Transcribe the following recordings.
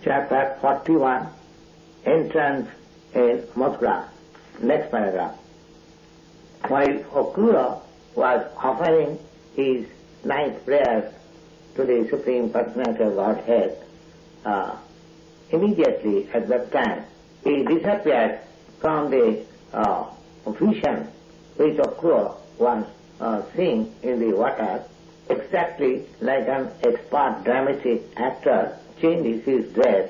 Chapter 41, Entrance in Mathura. Next paragraph. While Akrura was offering his night prayers to the Supreme Personality of Godhead, immediately at that time he disappeared from the vision which Akrura was seeing in the water, exactly like an expert dramatic actor changes his dress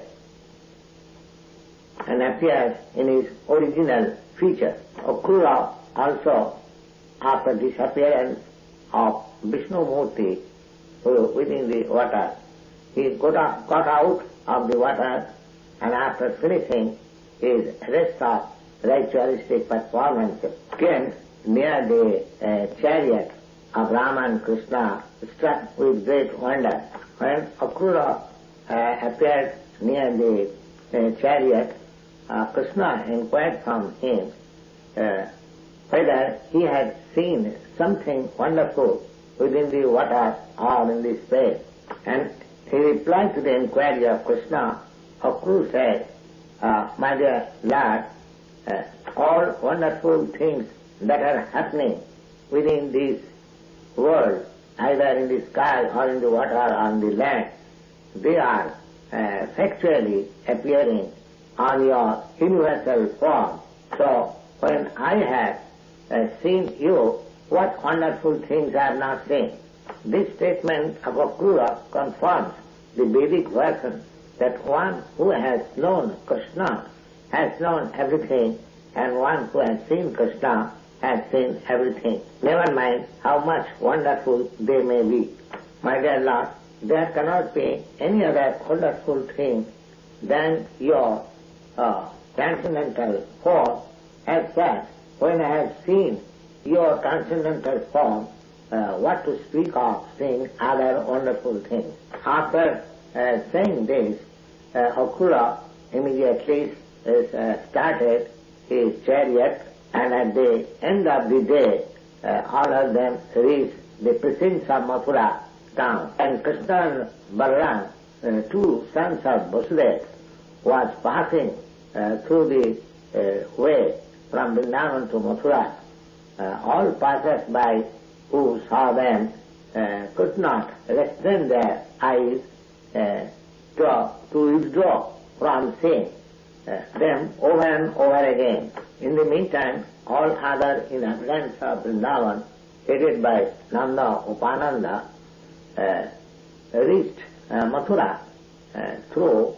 and appears in his original feature. Akrura also, after disappearance of Vishnu Murti within the water, he got out of the water, and after finishing his rest of ritualistic performance, came near the chariot of Rama and Krishna, struck with great wonder. When Akrura appeared near the chariot, Krishna inquired from him whether he had seen something wonderful within the water or in the space. And he replied to the inquiry of Krishna. Akrura said, my dear Lord, all wonderful things that are happening within this world, either in the sky or in the water or on the land, they are factually appearing on your universal form. So when I have seen you, what wonderful things I have not seen? This statement of Akrura confirms the Vedic version that one who has known Krishna has known everything, and one who has seen Krishna has seen everything, never mind how much wonderful they may be. My dear Lord, there cannot be any other wonderful thing than your transcendental form. As such, when I have seen your transcendental form, what to speak of seeing other wonderful things? After saying this, Akrura immediately started his chariot, and at the end of the day, all of them reached the precincts of Mathura town. And Krishna and Balaram, two sons of Vasudeva, was passing through the way from Vrindavan to Mathura. All passers-by who saw them could not restrain their eyes to withdraw from seeing them over and over again. In the meantime, all other inhabitants of Vrindavan, headed by Nanda Upananda, reached Mathura through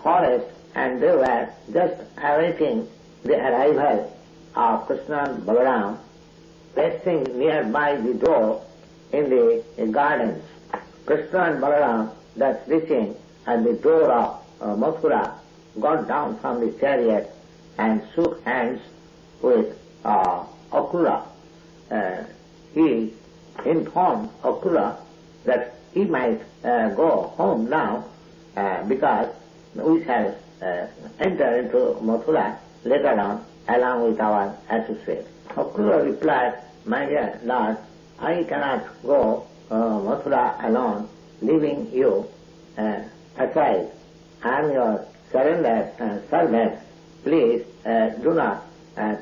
forest, and they were just awaiting the arrival of Krishna and Balaram, resting nearby the door in the gardens. Krishna and Balaram, thus reaching at the door of Mathura, got down from the chariot and shook hands with Akrura. He informed Akrura that he might go home now because we shall enter into Mathura later on along with our associates. Akrura replied, my dear Lord, I cannot go Mathura alone, leaving you aside. I am your surrendered servant. Please do not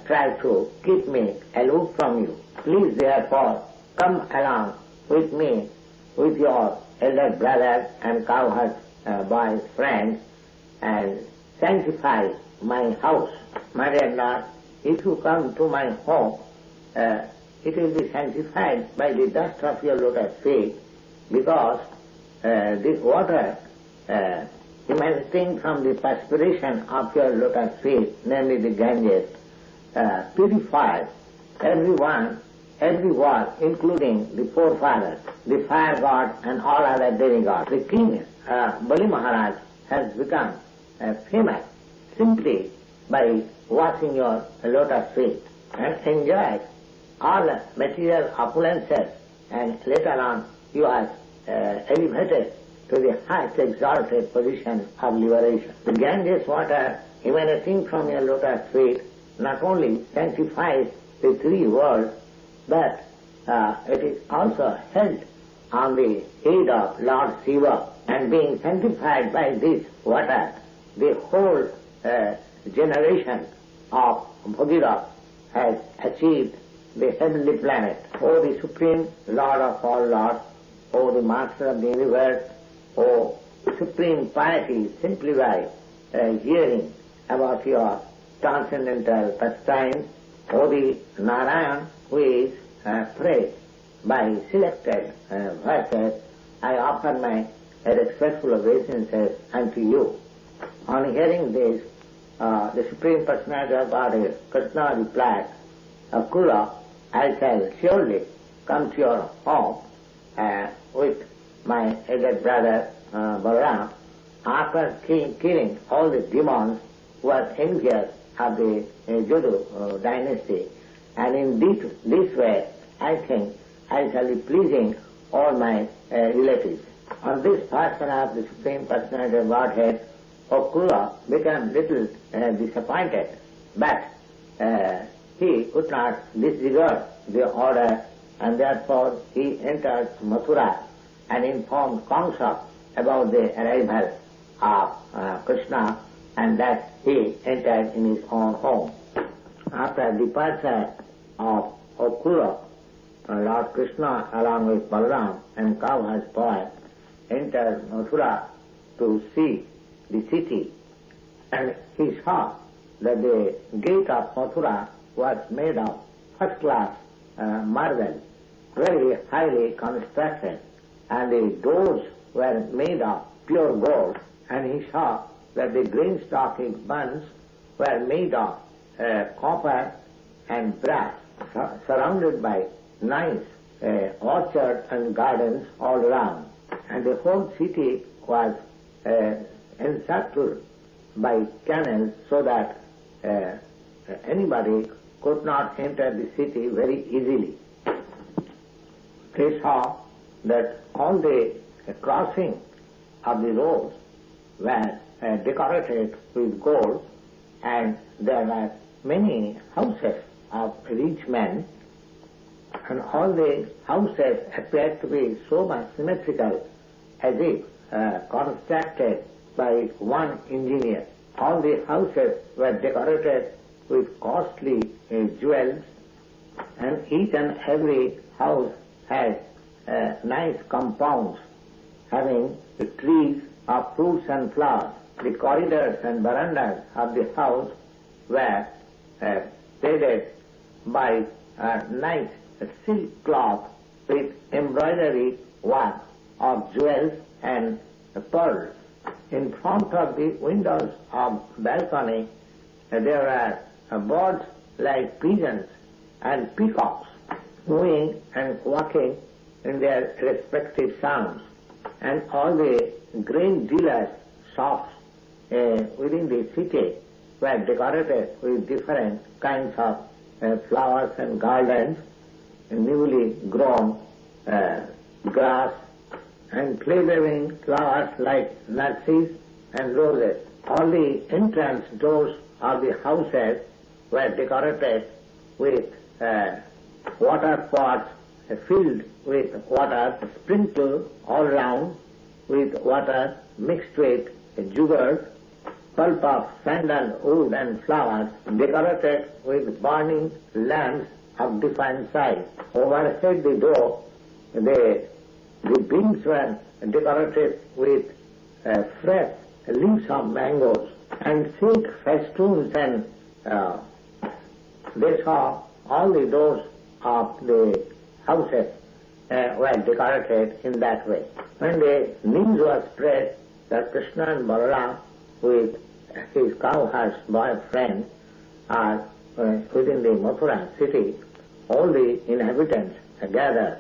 try to keep me aloof from you. Please therefore come along with me, with your elder brother and cowherd boy's friends, and sanctify my house. My dear Lord, if you come to my home, it will be sanctified by the dust of your lotus feet, because this water emanating from the perspiration of your lotus feet, namely the Ganges, purifies everyone, including the forefathers, the fire god and all other demigods. The king Bali Maharaj has become famous simply by washing your lotus feet, and enjoys all the material opulences, and later on you are elevated to the highest exalted position of liberation. The Ganges water emanating from your lotus feet not only sanctifies the three worlds, but it is also held on the head of Lord Shiva, and being sanctified by this water, the whole generation of Bhagirath has achieved the heavenly planet. O the Supreme Lord of all Lords, O the Master of the universe, O supreme piety, simply by hearing about your transcendental pastimes, O the Narayan who is praised by selected verses, I offer my respectful obeisances unto you. On hearing this, the Supreme Personality of Godhead, Krishna replied, Akula, I shall surely come to your home with my elder brother Balaram, after killing all the demons who were envious of the Jadu dynasty. And in this way, I think I shall be pleasing all my relatives. On this person of the Supreme Personality of Godhead, Akula became little disappointed, but he could not disregard the order, and therefore he entered Mathura and informed Kamsa about the arrival of Krishna, and that he entered in his own home. After departure of Akula, Lord Krishna along with Balaram and cowherd's boy entered Mathura to see the city, and he saw that the gate of Mathura was made of first-class marble, very highly constructed, and the doors were made of pure gold, and he saw that the grain stocking buns were made of copper and brass, surrounded by nice orchards and gardens all around, and the whole city was encircled by canals, so that anybody could not enter the city very easily. They saw that all the crossing of the roads were decorated with gold, and there were many houses of rich men, and all the houses appeared to be so much symmetrical as if constructed by one engineer. All the houses were decorated with costly jewels, and each and every house had nice compounds having the trees of fruits and flowers. The corridors and verandas of the house were shaded by nice silk cloth with embroidery work of jewels and pearls. In front of the windows of balcony there were birds like pigeons and peacocks moving and quacking in their respective sounds, and all the grain dealers' shops within the city were decorated with different kinds of flowers and gardens, newly grown grass, and play-bearing flowers like narcissus and roses. All the entrance doors of the houses were decorated with water pots filled with water, sprinkled all round with water mixed with jugars, pulp of sandalwood and flowers, decorated with burning lamps of different size. Overhead the door, the beams were decorated with fresh leaves of mangoes and silk festoons, and they saw all the doors of the houses were decorated in that way. When the news was spread that Krishna and Balaram with his cowherd's boyfriend are within the Mathura city, all the inhabitants gathered,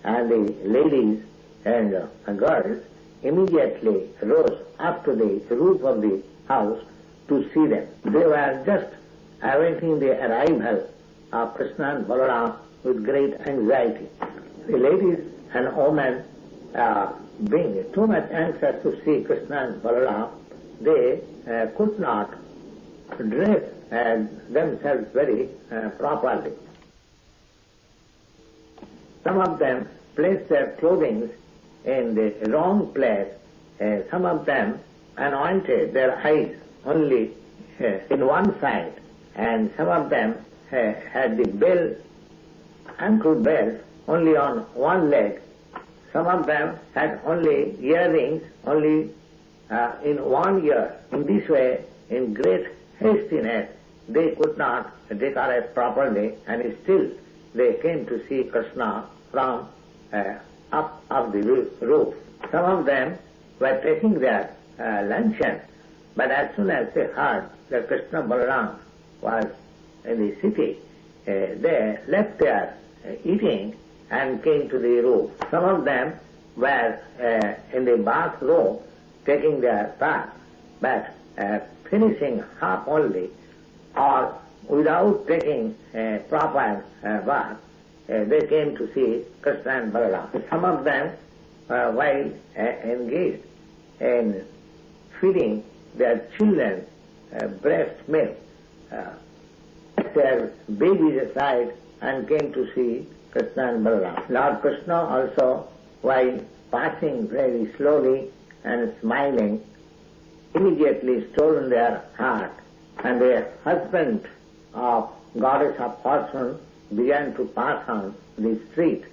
and the ladies and girls immediately rose up to the roof of the house to see them. They were just awaiting the arrival of Krishna and Balaram with great anxiety. The ladies and women, being too much anxious to see Krishna and Balaram, they could not dress themselves very properly. Some of them placed their clothing in the wrong place. Some of them anointed their eyes only in one side, and some of them had the ankle belt only on one leg. Some of them had only earrings only in one ear. In this way, in great hastiness, they could not decorate properly, and still they came to see Krishna from up of the roof. Some of them were taking their luncheon, but as soon as they heard that Krishna Balaram was in the city, they left their eating and came to the roof. Some of them were in the bathroom taking their bath, but finishing half only, or without taking a proper bath, they came to see Krishna and Balaram. Some of them, while engaged in feeding their children breast milk, their babies aside and came to see Krishna and Balaram. Lord Krishna also, while passing very slowly and smiling, immediately stole in their heart, and the husband of goddess of fortune began to pass on the street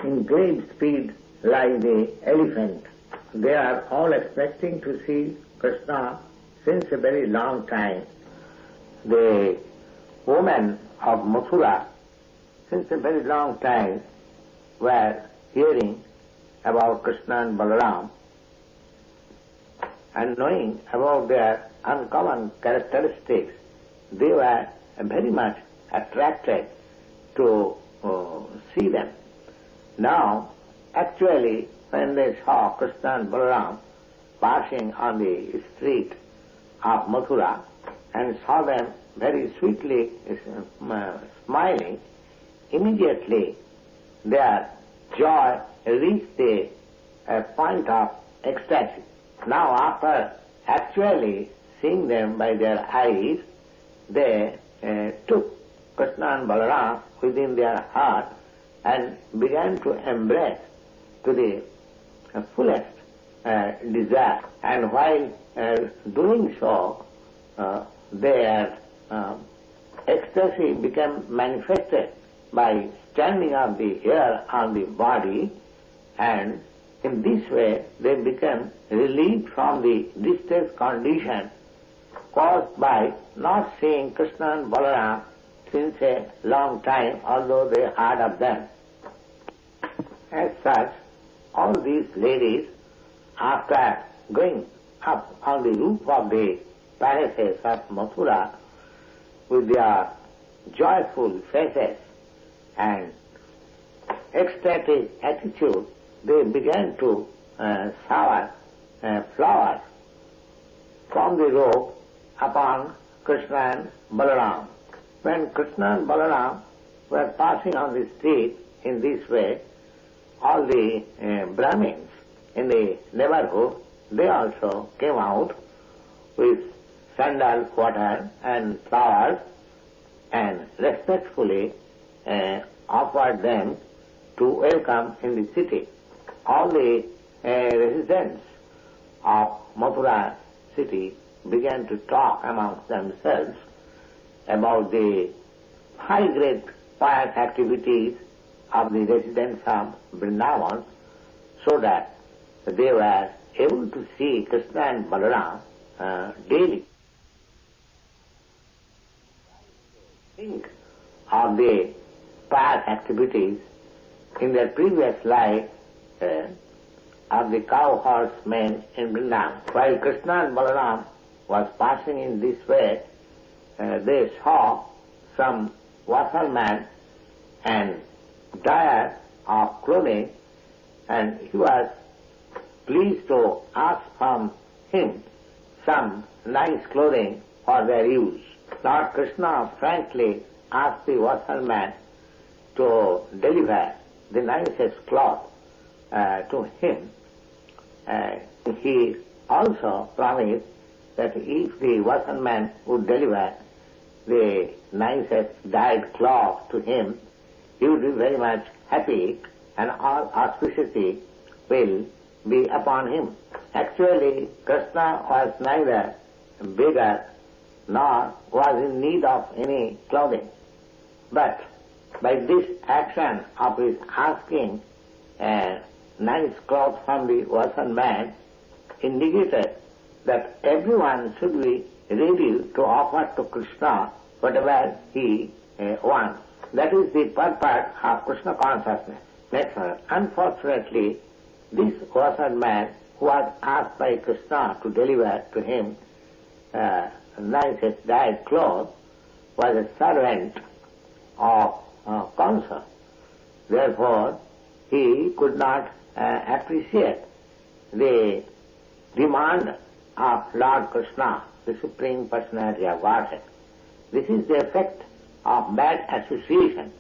in great speed like the elephant. They are all expecting to see Krishna since a very long time. The women of Mathura, since a very long time, were hearing about Krishna and Balaram, and knowing about their uncommon characteristics, they were very much attracted to see them. Now, actually, when they saw Krishna and Balaram passing on the street of Mathura and saw them very sweetly smiling, immediately their joy reached the point of ecstasy. Now, after actually seeing them by their eyes, they took Krishna and Balaram within their heart and began to embrace to the fullest desire. And while doing so, their ecstasy became manifested by standing of the hair on the body, and in this way they became relieved from the distress condition caused by not seeing Krishna and Balaram since a long time, although they heard of them. As such, all these ladies, after going up on the roof of the palaces of Mathura with their joyful faces and ecstatic attitude, they began to shower flowers from the roof upon Krishna and Balaram. When Krishna and Balaram were passing on the street in this way, all the Brahmins in the neighborhood, they also came out with sandal water and flowers and respectfully offered them to welcome in the city. All the residents of Mathura city began to talk amongst themselves about the high-grade pious activities of the residents of Vrindavan, so that they were able to see Krishna and Balaram daily. Think of the pious activities in their previous life of the cow horsemen in Vrindavan. While Krishna and Balaram was passing in this way, they saw some washerman and dyer of clothing, and he was pleased to ask from him some nice clothing for their use. Lord Krishna frankly asked the washerman to deliver the nicest cloth to him. He also promised that if the washerman would deliver the nicest dyed cloth to him, he would be very much happy and all auspicity will be upon him. Actually, Krishna was neither beggar nor was in need of any clothing. But by this action of his asking a nice cloth from the Vasan man, indicated that everyone should be ready to offer to Krishna whatever he wants. That is the purpose of Krishna consciousness. Next, unfortunately, this Vasan man who was asked by Krishna to deliver to him nicest dyed clothes was a servant of Kamsa. Therefore, he could not appreciate the demand of Lord Krishna, the Supreme Personality of Godhead. This is the effect of bad association.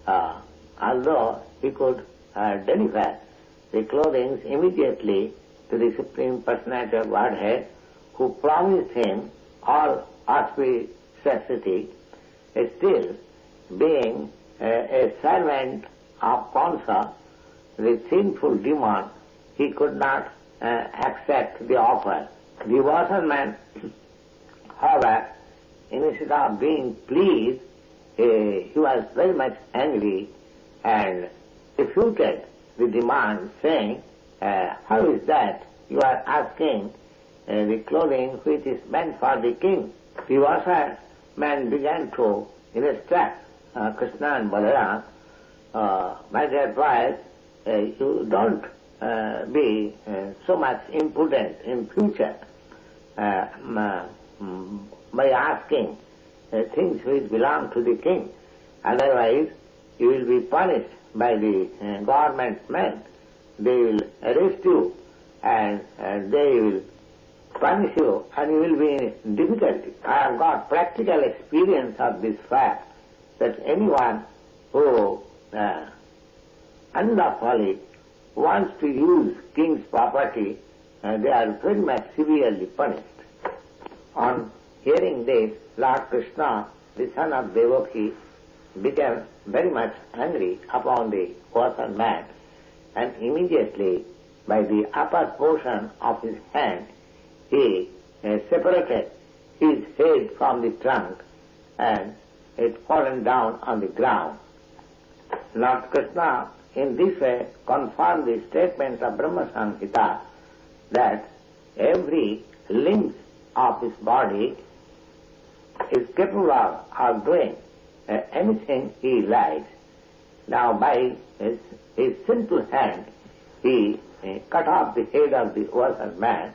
Although he could deliver the clothing immediately to the Supreme Personality of Godhead, who promised him all auspicity, still being a servant of Kamsa, the sinful demon, he could not accept the offer. The Vasan man, however, instead of being pleased, he was very much angry and refuted the demand, saying, how is that you are asking the clothing which is meant for the king? The Vasan man began to instruct Krishna and Balaram, my dear boys, you don't be so much impudent in future by asking things which belong to the king. Otherwise, you will be punished by the government men. They will arrest you and they will punish you and you will be in difficulty. I have got practical experience of this fact that anyone who unlawfully wants to use king's property, they are very much severely punished. On hearing this, Lord Krishna, the son of Devaki, became very much angry upon the Vasan man, and immediately by the upper portion of his hand he separated his head from the trunk and it fallen down on the ground. Lord Krishna in this way confirmed the statement of Brahma Samhita that every limb of his body is capable of doing anything he likes. Now by his simple hand he cut off the head of the Vasan man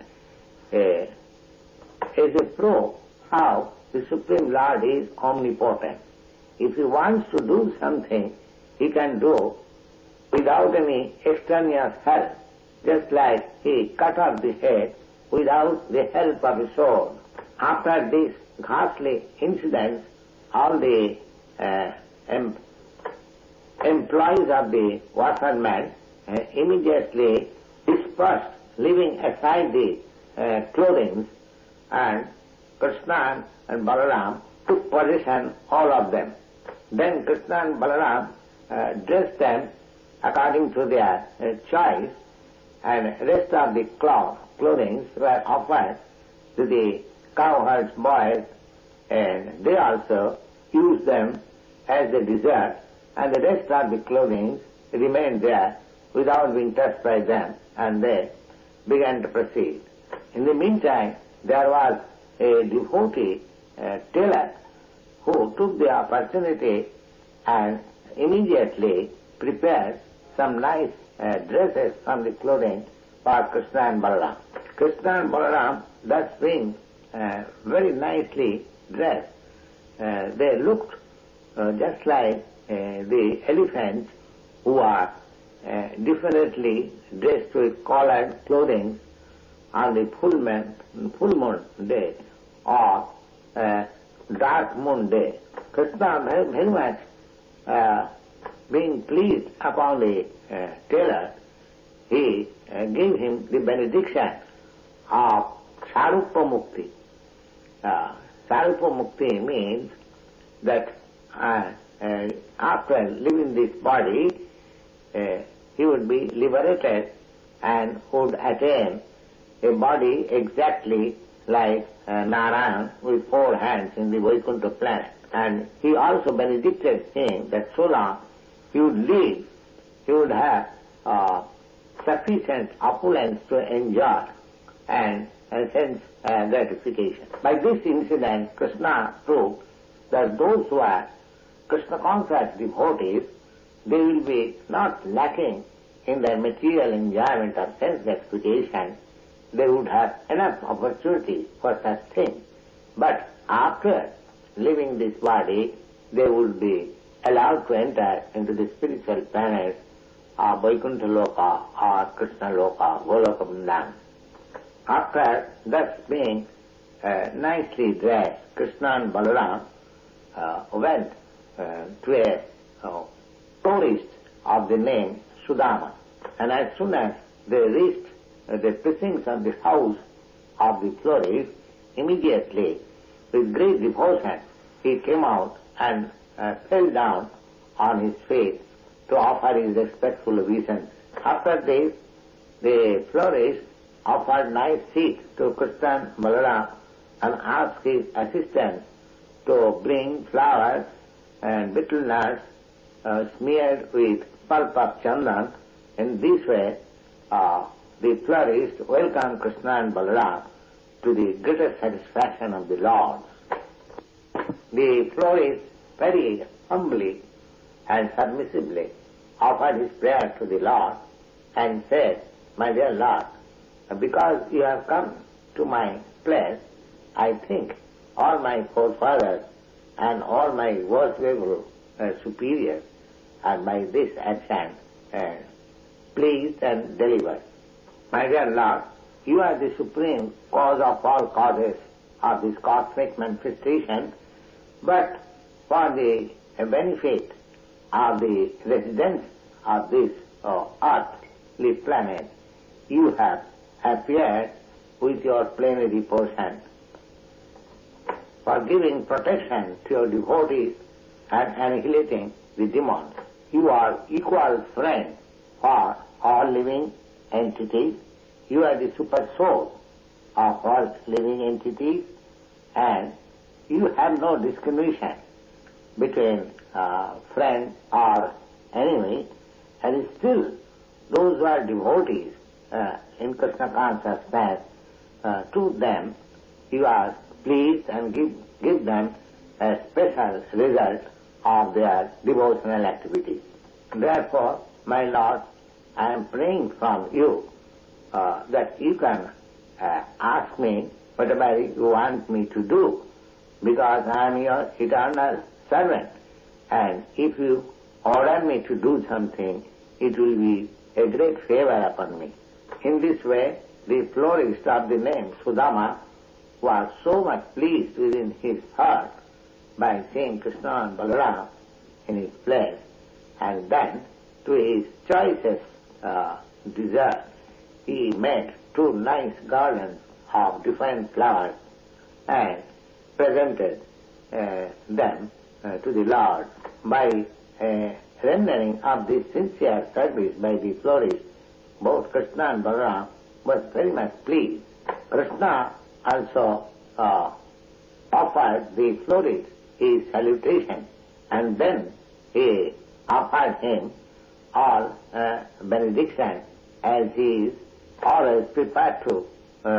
as a proof how the Supreme Lord is omnipotent. If he wants to do something, he can do without any extraneous help, just like he cut off the head without the help of a sword. After this ghastly incident, all the employees of the Vasan man immediately dispersed, leaving aside the clothing, and Krishna and Balaram took possession, all of them. Then Krishna and Balaram dressed them according to their choice, and rest of the clothing were offered to the cowherds' boys, and they also used them as a dessert, and the rest of the clothing remained there without being touched by them, and they began to proceed. In the meantime, there was a devotee tailor who took the opportunity and immediately prepared some nice dresses from the clothing for Krishna and Balaram. Krishna and Balaram, thus being very nicely dressed, they looked just like the elephants who are differently dressed with collared clothing on the full moon day or dark moon day. Krishna very much being pleased upon the tailor, he gave him the benediction of Sarupa Mukti. Sarupa Mukti means that after leaving this body, he would be liberated and would attain a body exactly like Narayan with 4 hands in the Vaikuntha planet. And he also benedicted him that so long he would live, he would have sufficient opulence to enjoy and sense gratification. By this incident, Krishna proved that those who are Krishna conscious devotees, they will be not lacking in their material enjoyment or sense gratification. They would have enough opportunity for such things. But after leaving this body, they would be allowed to enter into the spiritual planets of Vaikuntha Loka or Krishna Loka, Goloka Vrindavan. After thus being nicely dressed, Krishna and Balaram went to a tourist of the name Sudama. And as soon as they reached the precincts of the house of the florist, immediately, with great devotion, he came out and fell down on his face to offer his respectful obeisance. After this, the florist offered nice seat to Krishna and Balaram and asked his assistant to bring flowers and betel nuts smeared with pulp of chandan. In this way, the florist welcomed Krishna and Balaram to the greatest satisfaction of the Lord. The florist very humbly and submissively offered his prayer to the Lord and said, "My dear Lord, because you have come to my place, I think all my forefathers and all my worshipful superiors are by this action pleased and delivered. My dear Lord, you are the supreme cause of all causes of this cosmic manifestation, but for the benefit of the residents of this earthly planet, you have appeared with your plenary portion for giving protection to your devotees and annihilating the demons. You are equal friend for all living entities. You are the super soul of all living entities, and you have no discrimination between friend or enemy, and still those who are devotees in Krishna consciousness, to them you are pleased and give them a special result of their devotional activities. Therefore, my Lord, I am praying from you that you can ask me whatever you want me to do, because I am your eternal servant, and if you order me to do something, it will be a great favor upon me." In this way, the florist of the name Sudama was so much pleased within his heart by seeing Krishna and Balaram in his place, and then to his choicest dessert he made 2 nice garlands of different flowers and presented them to the Lord. By rendering of this sincere service by the florist, both Krishna and Balaram were very much pleased. Krishna also offered the florist his salutation, and then he offered him all benediction, as he is always prepared to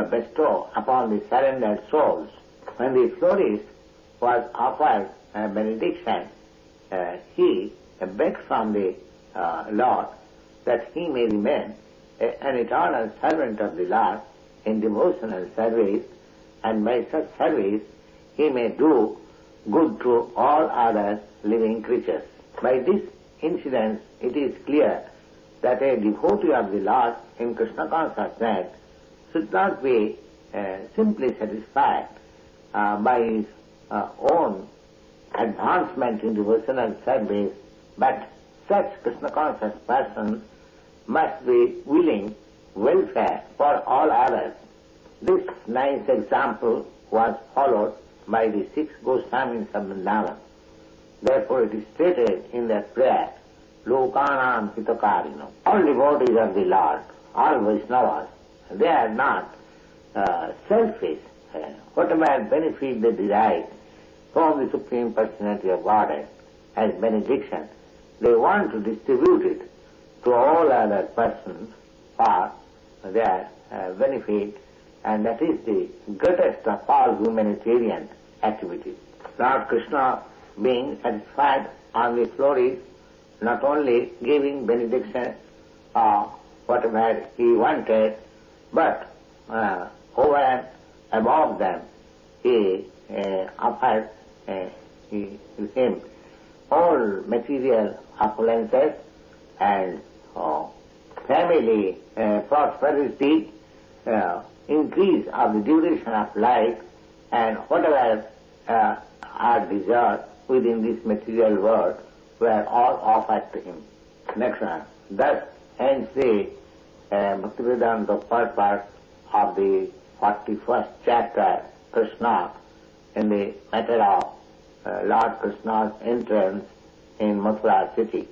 bestow upon the surrendered souls. When the florist was offered benediction, he begged from the Lord that he may remain an eternal servant of the Lord in devotional service, and by such service he may do good to all other living creatures. By this incident, it is clear that a devotee of the Lord in Krishna consciousness should not be simply satisfied by his own advancement in devotional service, but such Krishna conscious person must be willing welfare for all others. This nice example was followed by the 6 Goswamis of Vrindavan. Therefore it is stated in that prayer, Lokanam Hitakarino. All devotees of the Lord, all Vaishnavas, they are not selfish. Whatever benefit they derive from the Supreme Personality of Godhead as benediction, they want to distribute it to all other persons for their benefit, and that is the greatest of all humanitarian activities. Lord Krishna, being satisfied on the floor, not only giving benediction or whatever he wanted, but over and above them, he offered him all material opulences and family prosperity, increase of the duration of life, and whatever are desired within this material world were all offered to him. Next one. Thus ends the Bhaktivedanta purport of the 41st chapter, Krishna, in the matter of Lord Krishna's entrance in Mathura city.